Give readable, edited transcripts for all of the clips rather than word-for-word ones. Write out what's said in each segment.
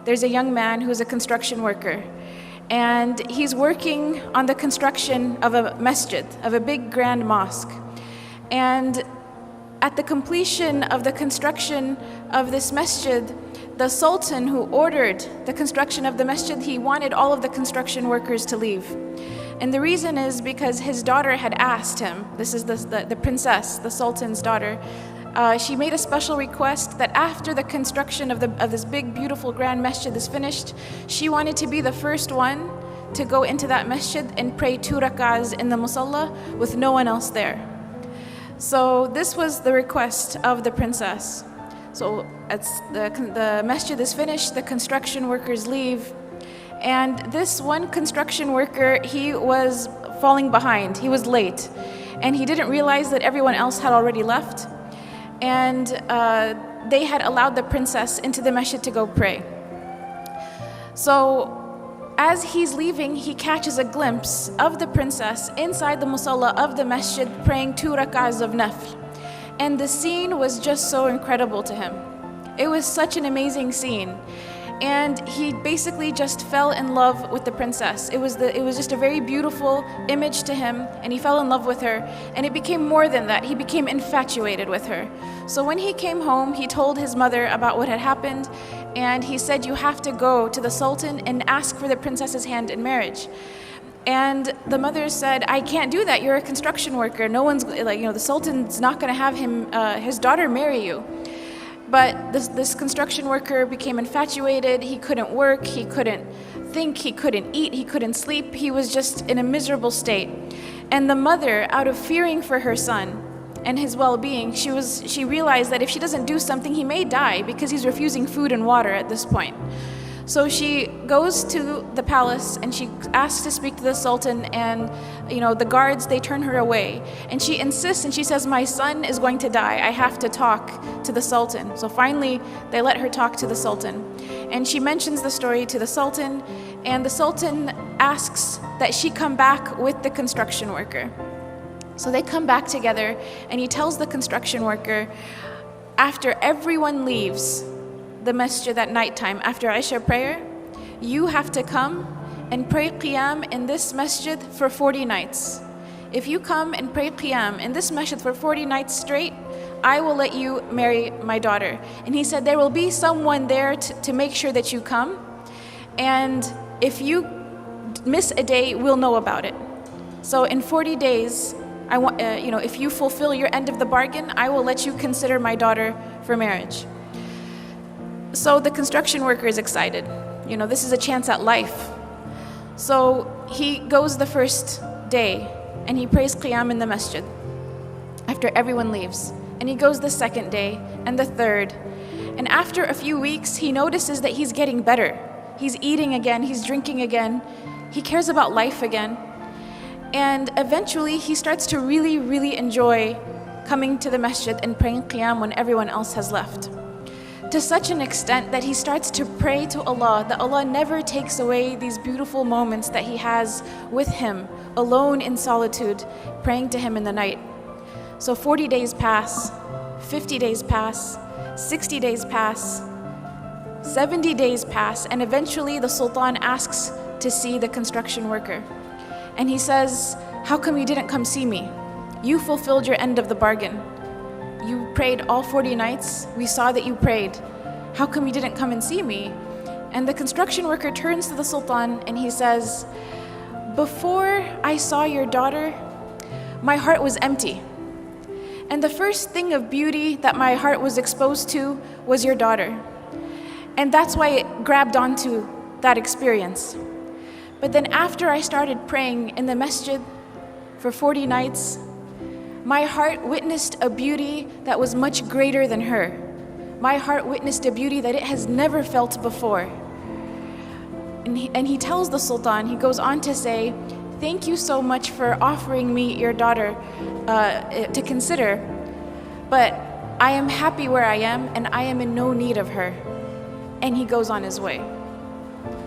there's a young man who's a construction worker. And he's working on the construction of a masjid, of a big grand mosque. And at the completion of the construction of this masjid, the sultan who ordered the construction of the masjid, he wanted all of the construction workers to leave. And the reason is because his daughter had asked him, this is the princess, the sultan's daughter, she made a special request that after the construction of this big, beautiful, grand masjid is finished, she wanted to be the first one to go into that masjid and pray 2 rak'ahs in the musalla with no one else there. So this was the request of the princess. So as the masjid is finished, the construction workers leave, and this one construction worker, he was falling behind. He was late, and he didn't realize that everyone else had already left. And they had allowed the princess into the masjid to go pray. So as he's leaving, he catches a glimpse of the princess inside the musalla of the masjid praying 2 rak'ahs of nafl. And the scene was just so incredible to him. It was such an amazing scene. And he basically just fell in love with the princess. It was just a very beautiful image to him, and he fell in love with her. And it became more than that. He became infatuated with her. So when he came home, he told his mother about what had happened, and he said, "You have to go to the sultan and ask for the princess's hand in marriage." And the mother said, "I can't do that. You're a construction worker. No one's the sultan's not going to have his daughter marry you." But this construction worker became infatuated. He couldn't work, he couldn't think, he couldn't eat, he couldn't sleep. He was just in a miserable state. And the mother, out of fearing for her son and his well-being, she realized that if she doesn't do something, he may die because he's refusing food and water at this point. So she goes to the palace and she asks to speak to the sultan, and the guards, they turn her away. And she insists and she says, "My son is going to die. I have to talk to the sultan." So finally, they let her talk to the sultan. And she mentions the story to the sultan, and the sultan asks that she come back with the construction worker. So they come back together, and he tells the construction worker, after everyone leaves the masjid at nighttime, after Isha prayer, you have to come and pray qiyam in this masjid for 40 nights. If you come and pray qiyam in this masjid for 40 nights straight, I will let you marry my daughter. And he said there will be someone there to make sure that you come, and if you miss a day, we'll know about it. So in 40 days, I want, if you fulfill your end of the bargain, I will let you consider my daughter for marriage. So the construction worker is excited. This is a chance at life. So he goes the first day and he prays qiyam in the masjid after everyone leaves. And he goes the second day and the third. And after a few weeks, he notices that he's getting better. He's eating again, he's drinking again. He cares about life again. And eventually he starts to really, really enjoy coming to the masjid and praying qiyam when everyone else has left. To such an extent that he starts to pray to Allah, that Allah never takes away these beautiful moments that he has with him, alone in solitude, praying to him in the night. So 40 days pass, 50 days pass, 60 days pass, 70 days pass, and eventually the sultan asks to see the construction worker. And he says, "How come you didn't come see me? You fulfilled your end of the bargain. You prayed all 40 nights. We saw that you prayed. How come you didn't come and see me?" And the construction worker turns to the sultan and he says, "Before I saw your daughter, my heart was empty. And the first thing of beauty that my heart was exposed to was your daughter. And that's why it grabbed onto that experience. But then after I started praying in the masjid for 40 nights, my heart witnessed a beauty that was much greater than her. My heart witnessed a beauty that it has never felt before." And he tells the sultan, he goes on to say, "Thank you so much for offering me your daughter to consider, but I am happy where I am and I am in no need of her." And he goes on his way.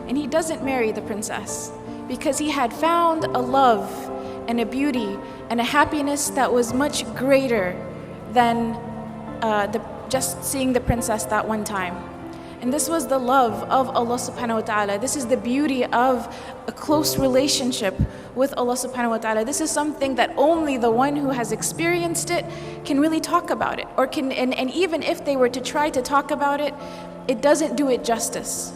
And he doesn't marry the princess because he had found a love and a beauty and a happiness that was much greater than just seeing the princess that one time. And this was the love of Allah subhanahu wa ta'ala. This is the beauty of a close relationship with Allah subhanahu wa ta'ala. This is something that only the one who has experienced it can really talk about it. Or can, and even if they were to try to talk about it, it doesn't do it justice.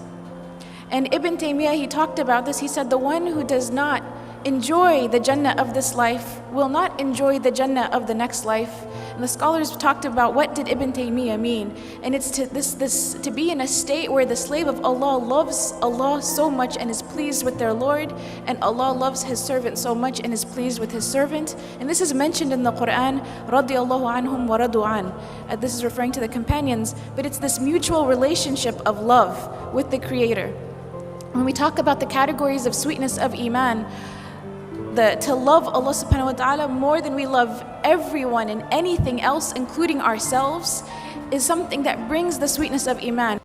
And Ibn Taymiyyah, he talked about this. He said, the one who does not enjoy the Jannah of this life will not enjoy the Jannah of the next life. And the scholars talked about what did Ibn Taymiyyah mean. And it's to be in a state where the slave of Allah loves Allah so much and is pleased with their Lord, and Allah loves His servant so much and is pleased with His servant. And this is mentioned in the Quran, radiyallahu anhum wa radu an. This is referring to the companions, but it's this mutual relationship of love with the Creator. When we talk about the categories of sweetness of Iman, to love Allah subhanahu wa ta'ala more than we love everyone and anything else, including ourselves, is something that brings the sweetness of Iman.